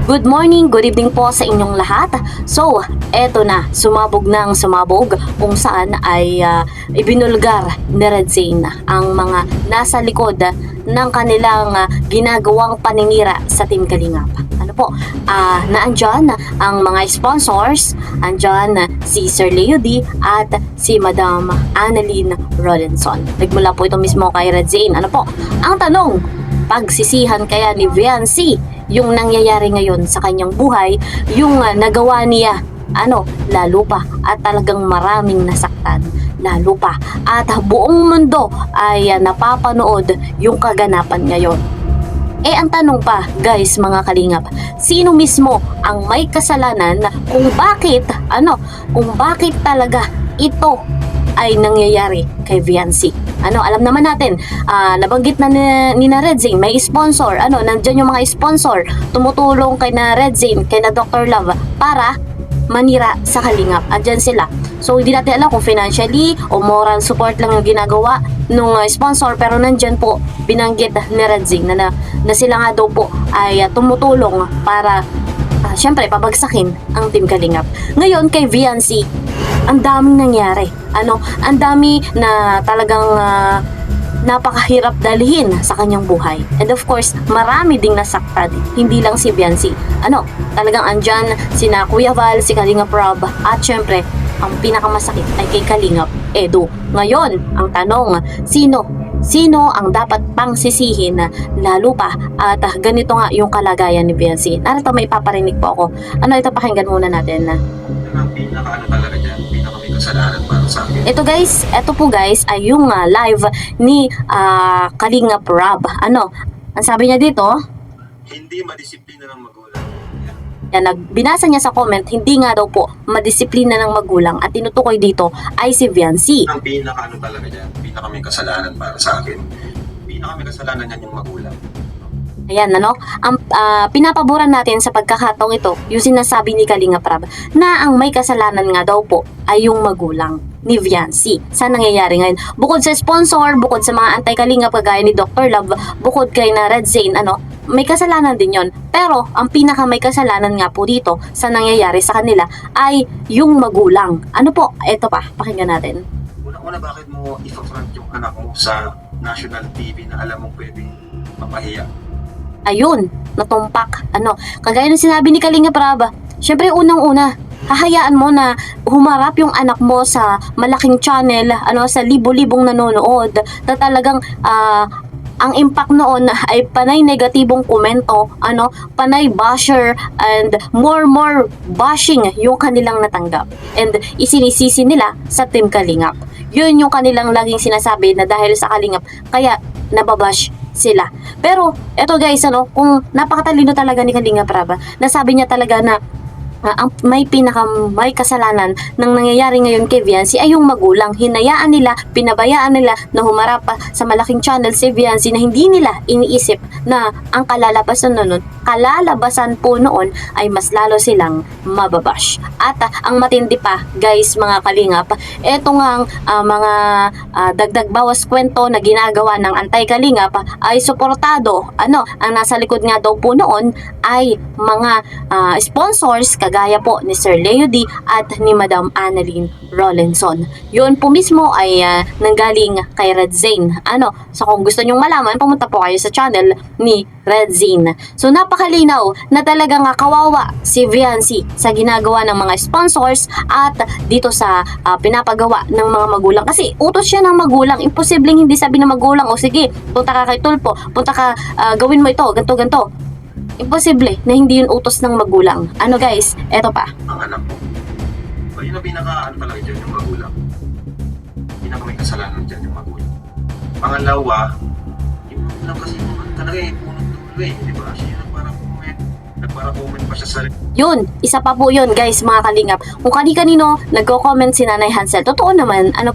Good morning, good evening po sa inyong lahat. So, eto na, sumabog ng sumabog kung saan ay ibinulgar ni Red Zane ang mga nasa likod ng kanilang ginagawang paninira sa Team Kalingap. Ano po, naandyan ang mga sponsors, andyan si Sir Leo D at si Madam Annalyn Rolenson. Nagmula po ito mismo kay Red Zane. Ano po, ang tanong, pagsisihan kaya ni Viancy yung nangyayari ngayon sa kanyang buhay, yung nagawa niya, lalo pa at talagang maraming nasaktan, lalo pa at buong mundo ay napapanood yung kaganapan ngayon. Ang tanong pa, guys, mga kalingap, sino mismo ang may kasalanan kung bakit talaga ito ay nangyayari kay Viancy? Alam naman natin, nabanggit na ni na Red Zane, may sponsor, nandyan yung mga sponsor, tumutulong kay na Red Zane, kay na Dr. Love, para manira sa Kalingap. Andyan sila. So, hindi natin alam kung financially o moral support lang yung ginagawa nung sponsor, pero nandyan po, binanggit ni Red Zane na sila nga daw po ay tumutulong para syempre, pabagsakin ang Team Kalingap. Ngayon, kay Viancy, ang daming nangyari. Ang dami na talagang napakahirap dalhin sa kanyang buhay. And of course, marami ding nasaktan. Hindi lang si Viancy. Talagang andyan sina Kuya Val, si Kalingap Rob, at syempre, ang pinakamasakit ay kay Kalingap Edu. Ngayon, ang tanong, sino ang dapat pang sisihin lalo pa at ganito nga yung kalagayan ni Viancy. Narito may paparinig po ako. Ito, pakinggan muna natin na. Ang pinaka talaga dyan, pinaka may kasalanan para sa akin. Ito po guys ay yung live ni Kalingap Rob. Ang sabi niya dito? Hindi madisiplina ng magulang. Binasa niya sa comment, hindi nga daw po madisiplina ng magulang, at tinutukoy dito ay si Viancy. Ang pinaka talaga dyan, pinaka may kasalanan para sa akin. Pinaka may kasalanan yan yung magulang. Ayan, ang pinapaboran natin sa pagkakataong ito, yung sinasabi ni Kalingap Rob, na ang may kasalanan nga daw po ay yung magulang ni Viancy sa nangyayari ngayon. Bukod sa sponsor, bukod sa mga anti-Kalingap kagaya ni Dr. Love, bukod kay na Red Zane, may kasalanan din yon. Pero ang pinaka may kasalanan nga po dito sa nangyayari sa kanila ay yung magulang. Ito pa, pakinggan natin. Una, bakit mo ipa-front yung anak mo sa national TV na alam mong pwedeng mapahiya? Ayun, natumpak. Kagaya ng sinabi ni Kalingap Rob, syempre unang-una, hahayaan mo na humarap yung anak mo sa malaking channel, sa libo-libong nanonood, na talagang ang impact noon ay panay negatibong komento, panay basher, and more bashing yung kanilang natanggap. And isinisisi nila sa Team Kalingap. Yun yung kanilang laging sinasabi na dahil sa Kalingap, kaya nababash sila. Pero, eto guys, kung napakatalino talaga ni Kalingap Rob, nasabi niya talaga na ang may kasalanan ng nangyayari ngayon kay Viancy ay yung magulang. Hinayaan nila, pinabayaan nila na humarap sa malaking channel si Viancy na hindi nila iniisip na ang kalalabasan po noon ay mas lalo silang mababash. At ang matindi pa, guys, mga Kalingap, eto nga mga dagdag bawas kwento na ginagawa ng anti-Kalingap ay suportado. Ang nasa likod nga daw po noon ay mga sponsors kagaya po ni Sir Leo D at ni Madam Annalyn Rolenson. Yun po mismo ay nanggaling kay Red Zane. So kung gusto nyong malaman, pumunta po kayo sa channel ni Red Zane. So napakalinaw na talagang kawawa si Viancy sa ginagawa ng mga sponsors at dito sa pinapagawa ng mga magulang. Kasi utos siya ng magulang. Imposibleng hindi sabi ng magulang, o sige, punta ka kay Tulpo, punta ka, gawin mo ito, ganto. Imposible na hindi yun utos ng magulang. Guys, eto pa. Ang anak mo. Yun ang pinaka talaga dyan yung magulang. Pinaka may kasalanan dyan yung magulang. Pangalawa, yung lang kasi talaga punong dulo di ba? Siya nagpara-comment pa siya sa Yun, isa pa po yun guys, mga Kalingap. Kung kani-kanino nagko-comment si Nanay Hansel, totoo naman, alam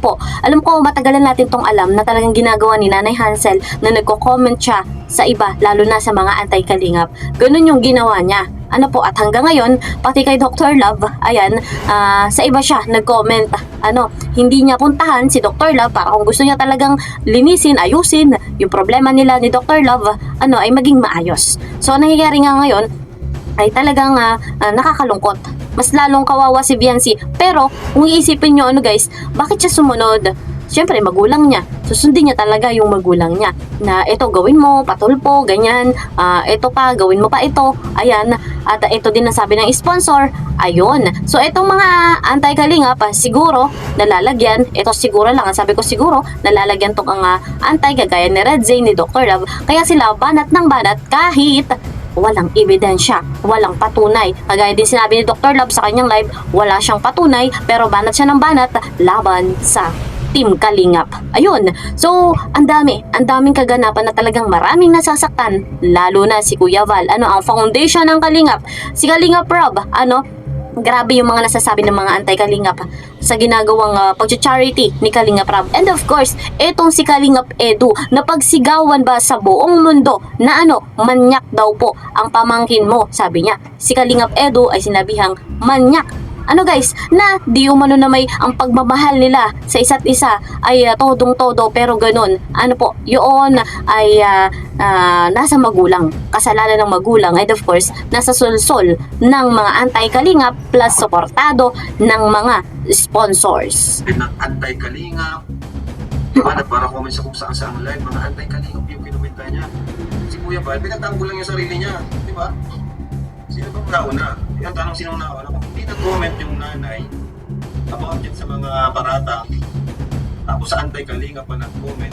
ko matagalan natin tong alam na talagang ginagawa ni Nanay Hansel na nagko-comment siya sa iba, lalo na sa mga anti-Kalingap. Ganun yung ginawa niya. At hanggang ngayon, pati kay Dr. Love, ayan, sa iba siya nag-comment. Hindi niya puntahan si Dr. Love para kung gusto niya talagang linisin, ayusin yung problema nila ni Dr. Love, ay maging maayos. So, ang nangyayari nga ngayon, ay talagang nakakalungkot. Mas lalong kawawa si Viancy. Pero kung iisipin nyo guys, bakit siya sumunod? Siyempre magulang niya. Susundin niya talaga yung magulang niya. Na ito gawin mo, patulpo, ganyan. Ito pa, gawin mo pa ito. Ayan. At ito din ang sabi ng sponsor. Ayun. So itong mga anti-kalingap, siguro nalalagyan. Ito siguro lang. Sabi ko siguro nalalagyan tong anti kagaya ni Red Zane, ni Dr. Love. Kaya sila banat ng banat kahit walang ebidensya, walang patunay. Kagaya din sinabi ni Dr. Love sa kanyang live, wala siyang patunay pero banat siya ng banat laban sa Team Kalingap. Ayun. So, ang daming kaganapan na talagang maraming nasasaktan, lalo na si Kuya Val. Ang foundation ng Kalingap? Si Kalingap Rob, grabe yung mga nasasabi ng mga anti-Kalingap sa ginagawang pag-charity ni Kalingap Rob. And of course, etong si Kalingap Edu, napagsigawan ba sa buong mundo na manyak daw po ang pamangkin mo, sabi niya. Si Kalingap Edu ay sinabihang manyak. Guys, na di umano na may ang pagmamahal nila sa isa't isa ay todong-todo pero ganun. Yun ay nasa magulang. Kasalanan ng magulang and of course, nasa sulsol ng mga anti-Kalingap plus suportado ng mga sponsors. Ng anti-Kalingap. Diba, nagpara-comment sa kung saan live, mga anti-Kalingap yung kinuwenta niya. Si Kuya Val, pinagtanggol lang yung sarili niya. Diba? Sino bang nauna? Yung tanong sino nauna? Kung hindi nag-comment yung nanay about yun sa mga parata, tapos sa anti-Kalingap pa nag-comment,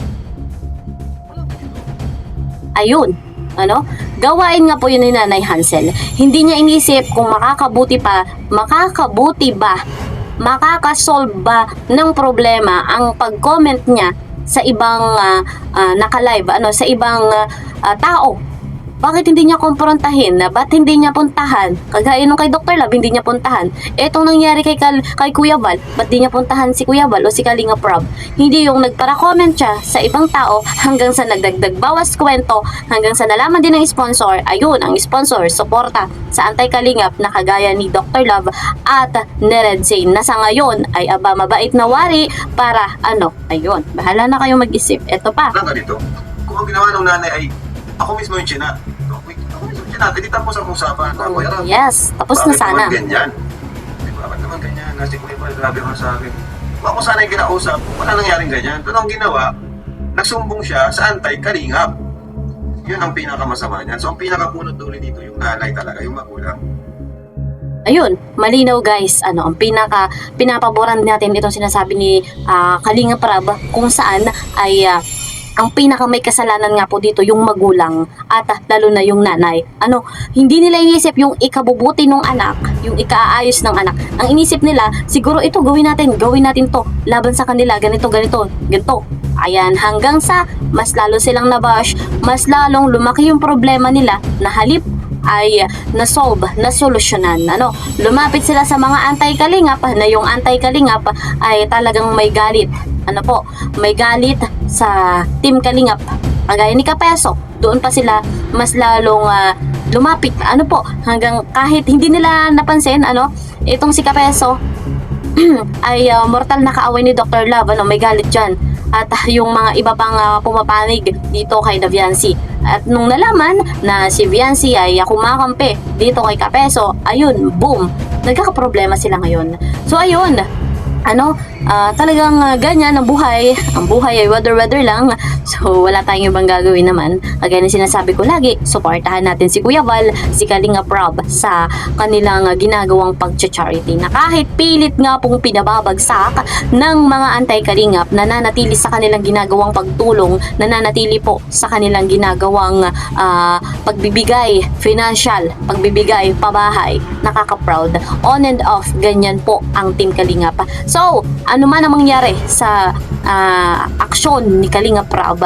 walang ganito. Ayun. Gawain nga po yun ni Nanay Hansel. Hindi niya inisip kung makakabuti ba, makakasolve ba ng problema ang pag-comment niya sa ibang naka-live, sa ibang tao. Bakit hindi niya kumprontahin? Ba't hindi niya puntahan? Kagaya nung kay Dr. Love, hindi niya puntahan. Etong nangyari kay Kuya Val, ba't di niya puntahan si Kuya Val o si Kalingap Rob? Hindi yung nagpara-comment siya sa ibang tao hanggang sa nagdagdag bawas kwento, hanggang sa nalaman din ng sponsor. Ayun, ang sponsor, suporta sa anti-Kalingap na kagaya ni Dr. Love at ni Red Zane na sa ngayon ay mabait na wari para ayun, bahala na kayo mag-isip. Eto pa. Ganito, kung ang ginawa ng nanay ay ako mismo yung chinat. Ako mismo yung chinat. Hindi tapos ang usapan. Yes, tapos na sana. Bakit naman ganyan? Bakit naman ganyan? Nasi Kuya Val, grabe ako sa akin. Kung ako sana yung kinausap, wala nangyaring ganyan. Pero ang ginawa, nagsumbong siya sa anti-Kalingap. Yun ang pinakamasama niyan. So ang pinakapunot dulo dito, yung nanay talaga, yung magulang. Ayun, malinaw guys, ang pinapaboran natin itong sinasabi ni Kalingap Rob kung saan ay ang pinaka may kasalanan nga po dito yung magulang at lalo na yung nanay. Hindi nila inisip yung ikabubuti ng anak, yung ikaayos ng anak. Ang inisip nila, siguro ito gawin natin to, laban sa kanila, ganito. Ayan, hanggang sa mas lalo silang nabash, mas lalong lumaki yung problema nila na halip ay na-solve, na-solusyonan. Lumapit sila sa mga anti-Kalingap na yung anti-Kalingap ay talagang may galit. May galit sa Team Kalingap. Kagaya ni Kapeso, doon pa sila mas lalong lumapit. Hanggang kahit hindi nila napansin, itong si Kapeso ay mortal na kaaway ni Dr. Love, may galit dyan. At yung mga iba pang pumapanig dito kay Viancy. At nung nalaman na si Viancy ay kumakampi dito kay Kapeso, ayun, boom, nagkakaproblema sila ngayon. So ayun, talagang ganyan ang buhay. Ang buhay ay weather lang. So wala tayong ibang gagawin naman. Kagaya na sinasabi ko lagi, suportahan natin si Kuya Val, si Kalingap Rob sa kanilang ginagawang pag-charity na kahit pilit nga pong pinababagsak ng mga anti-Kalingap, nananatili sa kanilang ginagawang pagtulong, nananatili po sa kanilang ginagawang pagbibigay financial, pagbibigay pabahay. Nakaka-proud. On and off, ganyan po ang Team Kalingap. So, ano man ang mangyari sa aksyon ni Kalingap Rob,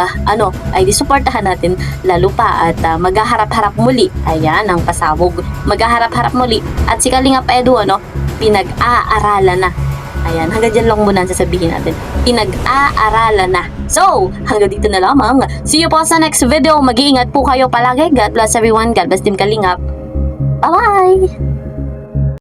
ay disuportahan natin lalo pa at maghaharap-harap muli. Ayan ang pasabog. Maghaharap-harap muli. At si Kalingap Edu, pinag-aaralan na. Ayan, hanggang dyan lang muna ang sasabihin natin. Pinag-aaralan na. So, hanggang dito na lamang. See you po sa next video. Mag-iingat po kayo palagi. God bless everyone. God bless Team Kalingap. Bye-bye!